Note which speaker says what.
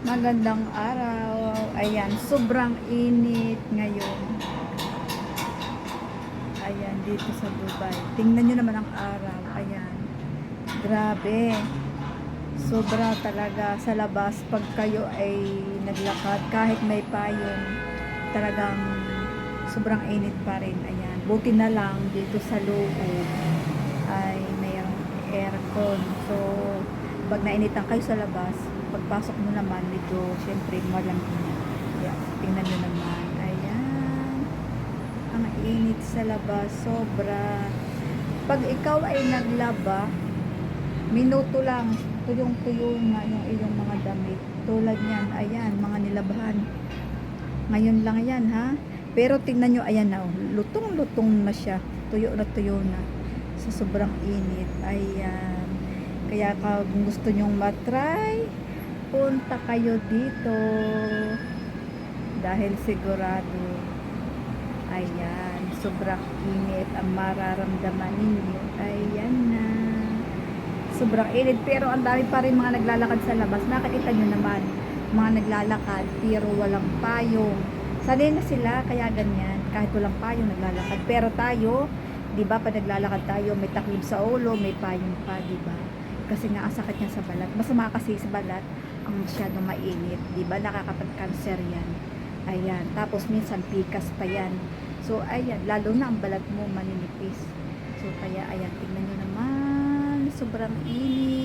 Speaker 1: Magandang araw. Ayan, sobrang init ngayon. Ayan, dito sa Dubai. Tingnan nyo naman ang araw. Ayan. Grabe. Sobra talaga sa labas pag kayo ay naglakad. Kahit may payong, talagang sobrang init pa rin. Ayan. Buti na lang dito sa loob ay mayroong aircon. So, pag nainitan kayo sa labas, pagpasok mo naman, medyo, syempre, malamig na. Ayan, tingnan nyo naman. Ayan. Ang init sa labas. Sobra. Pag ikaw ay naglaba, minuto lang, tuyong-tuyo nga yung iyong mga damit. Tulad yan, ayan, mga nilabahan. Ngayon lang yan, ha? Pero tingnan nyo, ayan na, lutong-lutong na siya. Tuyo na tuyo na. Sa sobrang init. Ayan. Kaya kung gusto nyong matry, punta kayo dito. Dahil sigurado, ayan, sobrang init ang mararamdaman ninyo. Ayan na. Sobrang init, pero ang dami pa rin mga naglalakad sa labas. Nakikita nyo naman, mga naglalakad, pero walang payong. Sanay na sila, kaya ganyan. Kahit walang payong, naglalakad. Pero tayo, di ba, pag naglalakad tayo, may takip sa ulo, may payong pa, di ba? Kasi nga, ang sakit niya sa balat. Masama kasi sa balat, ang masyado mainit, di ba? Nakakapag-cancer yan. Ayan. Tapos, minsan, pikas pa yan. So, ayan, lalo na ang balat mo maninipis. So, kaya, ayan, tingnan nyo naman. Sobrang init.